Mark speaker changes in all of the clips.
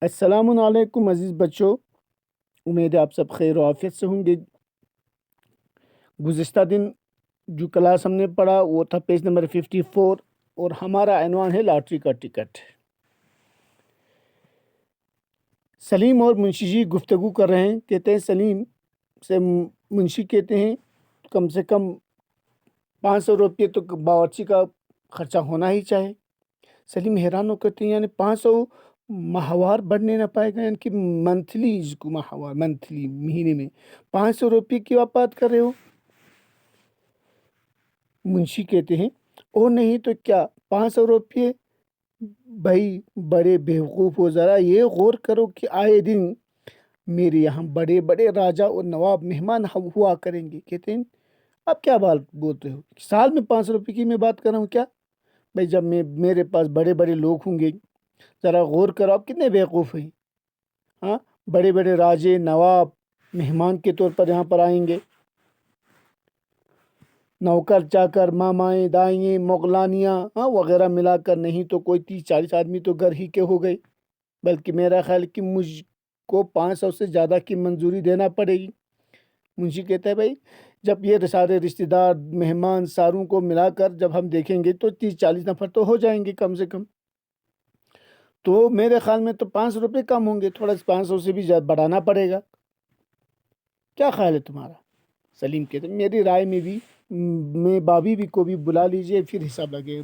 Speaker 1: السلام علیکم عزیز بچوں، امید ہے آپ سب خیر و عافیت سے ہوں گے۔ گزشتہ دن جو کلاس ہم نے پڑھا وہ تھا پیج نمبر 54 اور ہمارا عنوان ہے لاٹری کا ٹکٹ۔ سلیم اور منشی جی گفتگو کر رہے ہیں۔ کہتے ہیں سلیم سے منشی کہتے ہیں کم سے کم 500 روپے تو باورچی کا خرچہ ہونا ہی چاہے۔ سلیم حیران ہو کہتے ہیں یعنی 500 ماہوار بڑھنے نہ پائے گا، یعنی کہ منتھلی، جس کو ماہوار منتھلی مہینے میں 500 روپے کی آپ بات کر رہے ہو؟ منشی کہتے ہیں اور نہیں تو کیا 500 روپے؟ بھائی بڑے بیوقوف ہو، ذرا یہ غور کرو کہ آئے دن میرے یہاں بڑے بڑے راجا اور نواب مہمان ہوا کریں گے۔ کہتے ہیں آپ کیا بات بولتے ہو؟ سال میں 500 روپے کی میں بات کر رہا ہوں کیا؟ بھائی جب میرے پاس بڑے بڑے لوگ ہوں گے، ذرا غور کرو آپ کتنے بیوقوف ہیں۔ ہاں، بڑے بڑے راجے نواب مہمان کے طور پر یہاں پر آئیں گے، نوکر چاکر مامائیں دائیں مغلانیاں وغیرہ ملا کر نہیں تو کوئی 30-40 آدمی تو گھر ہی کے ہو گئے، بلکہ میرا خیال کہ مجھ کو 500 سے زیادہ کی منظوری دینا پڑے گی۔ منشی کہتا ہے بھائی جب یہ سارے رشتہ دار مہمان ساروں کو ملا کر جب ہم دیکھیں گے تو 30-40 نفر تو ہو جائیں گے کم سے کم، تو میرے خیال میں تو 500 روپے کم ہوں گے، تھوڑا 500 سے بھی زیادہ بڑھانا پڑے گا۔ کیا خیال ہے تمہارا؟ سلیم کہتے ہیں میری رائے میں بھی میں بابی بھی کو بھی بلا لیجئے پھر حساب لگے۔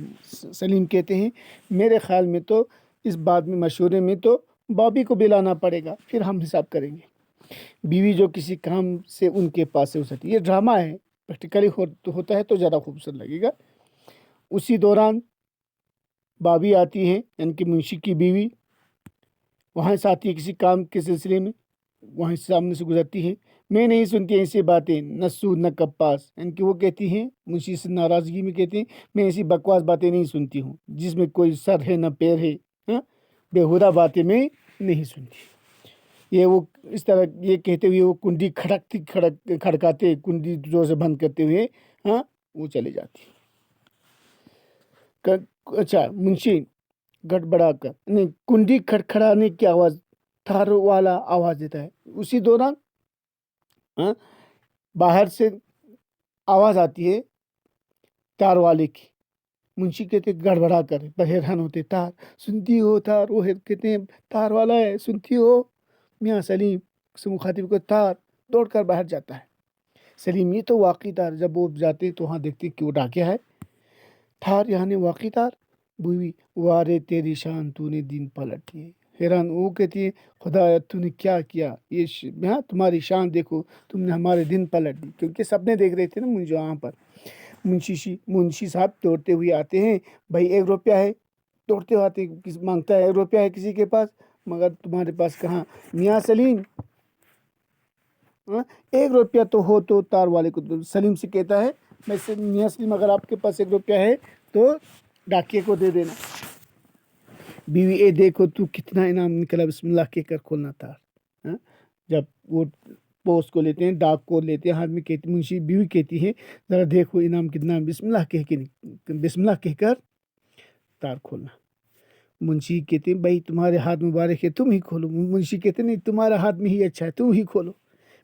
Speaker 1: سلیم کہتے ہیں میرے خیال میں تو اس بات میں مشورے میں تو بابی کو بھی لانا پڑے گا، پھر ہم حساب کریں گے۔ بیوی جو کسی کام سے ان کے پاس سے ہو سکتی، یہ ڈرامہ ہے، پریکٹیکلی ہوتا ہے تو زیادہ خوبصورت لگے گا۔ اسی دوران بابی آتی ہیں، یعنی کہ منشی کی بیوی وہاں سے آتی ہے کسی کام کے سلسلے میں، وہاں سامنے سے گزرتی ہے۔ میں نہیں سنتی ایسی باتیں نہ سود نہ کپاس، یعنی کہ وہ کہتی ہیں منشی سے ناراضگی میں کہتی ہیں میں ایسی بکواس باتیں نہیں سنتی ہوں جس میں کوئی سر ہے نہ پیر ہے، بےہودہ باتیں میں نہیں سنتی۔ یہ وہ اس طرح یہ کہتے ہوئے وہ کنڈی کھڑکاتے، کنڈی زور سے بند کرتے ہوئے وہ چلے جاتی۔ اچھا، منشی گڑبڑا کر نہیں کنڈی کھڑکھڑانے کی آواز تھار والا آواز دیتا ہے۔ اسی دوران باہر سے آواز آتی ہے تار والے کی۔ منشی کہتے گڑبڑا کر حیران ہوتے، تار سنتی ہو؟ تار، وہ کہتے ہیں تار والا ہے سنتی ہو؟ میاں سلیم سے مخاطب کو تار دوڑ کر باہر جاتا ہے۔ سلیم یہ تو واقعی تار، جب وہ جاتے تو وہاں دیکھتے کہ وہ ڈاکیا ہے۔ تھار یعنی واقعی تار؟ بیوی وارے تیری شان تو نے دن پلٹ دیے۔ حیران وہ کہتی ہے خدایا تو نے کیا کیا، یہ تمہاری شان دیکھو، تم نے ہمارے دن پلٹ دی، کیونکہ سپنے دیکھ رہے تھے نا مجھے وہاں پر۔ منشی صاحب دوڑتے ہوئے آتے ہیں، بھائی 1 روپیہ ہے، دوڑتے ہوئے آتے مانگتا ہے 1 روپیہ ہے کسی کے پاس، مگر تمہارے پاس کہاں میاں سلیم، 1 روپیہ تو ہو تو تار والے کو سلیم سے کہتا ہے میاں سلیم اگر آپ کے پاس 1 روپیہ ہے تو ڈاکیے کو دے دینا۔ بیوی اے دیکھو تو کتنا انعام نکلا، بسم اللہ کہہ کر کھولنا تار۔ جب وہ پوسٹ کو لیتے ہیں، ڈاک کو لیتے ہیں ہاتھ میں، کہتی منشی بیوی کہتی ہے ذرا دیکھو انعام کتنا ہے، بسم اللہ کہہ کر تار کھولنا۔ منشی کہتے ہیں بھائی تمہارے ہاتھ مبارک ہے، تم ہی کھولو۔ منشی کہتے ہیں نہیں تمہارا ہاتھ میں ہی اچھا ہے، تم ہی کھولو،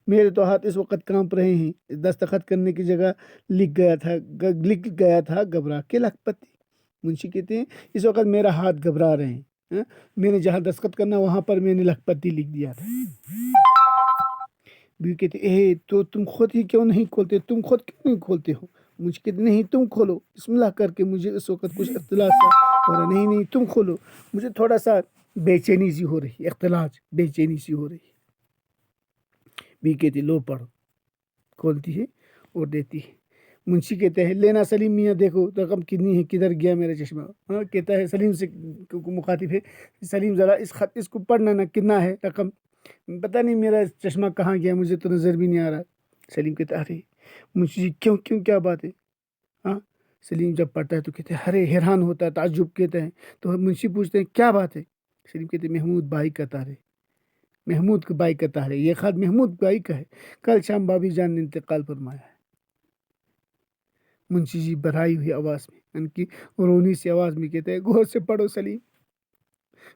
Speaker 1: میرے تو ہاتھ اس وقت کانپ رہے ہیں۔ دستخط کرنے کی جگہ لکھ گیا تھا گھبرا کے لکھپتی۔ منشی کہتے ہیں اس وقت میرا ہاتھ گھبرا رہے ہیں، میں نے جہاں دستخط کرنا وہاں پر میں نے لکھپتی لکھ دیا تھا۔ بیوی کہتے تو تم خود ہی کیوں نہیں کھولتے، تم خود کیوں نہیں کھولتے ہو؟ مجھے کہتے نہیں تم کھولو، بسم اللہ کر کے، مجھے اس وقت کچھ اختلاط ہو رہا، نہیں تم کھولو، مجھے تھوڑا سا بے چینی سی ہو رہی، اختلاط بے چینی سی ہو رہی۔ بیوی کہتی لو پڑھو، کھولتی ہے اور دیتی ہے۔ منشی کہتے ہیں لینا سلیم میاں دیکھو رقم کتنی ہے، کدھر گیا میرا چشمہ؟ کہتا ہے سلیم سے مخاطب ہے سلیم ذرا اس کو پڑھنا نا، کتنا ہے رقم؟ پتہ نہیں میرا چشمہ کہاں گیا، مجھے تو نظر بھی نہیں آ رہا۔ سلیم کہتا ہے ارے منشی جی کیوں کیا بات ہے؟ سلیم جب پڑھتا ہے تو کہتے ہیں ارے حیران ہوتا ہے، تعجب کہتے ہیں، تو منشی پوچھتے ہیں کیا بات ہے؟ سلیم کہتے ہیں محمود بھائی کا تار ہے، محمود کے بھائی کا تار ہے، یہ خط محمود بھائی کا ہے، کل شام بابی جان نے انتقال فرمایا ہے۔ منشی جی بڑھائی ہوئی آواز میں، یعنی کہ رونی سی آواز میں کہتے ہیں غور سے پڑھو سلیم،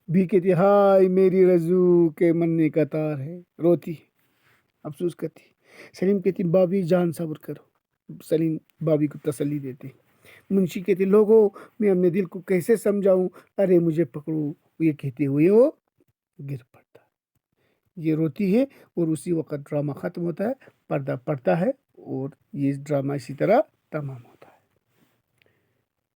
Speaker 1: بھی کہتی ہائے میری رضو کے مرنے کا تار ہے، روتی ہے، افسوس کرتی ہے۔ سلیم کہتی بابی جان صبر کرو، سلیم بابی کو تسلی دیتے۔ منشی کہتے لوگوں میں اپنے دل کو کیسے سمجھاؤں، ارے مجھے پکڑو، یہ کہتے ہوئے وہ گر پڑتا ہے، یہ روتی ہے اور اسی وقت ڈرامہ ختم ہوتا ہے، پردہ پڑتا ہے اور یہ ڈرامہ اسی طرح تمام ہوتا ہے۔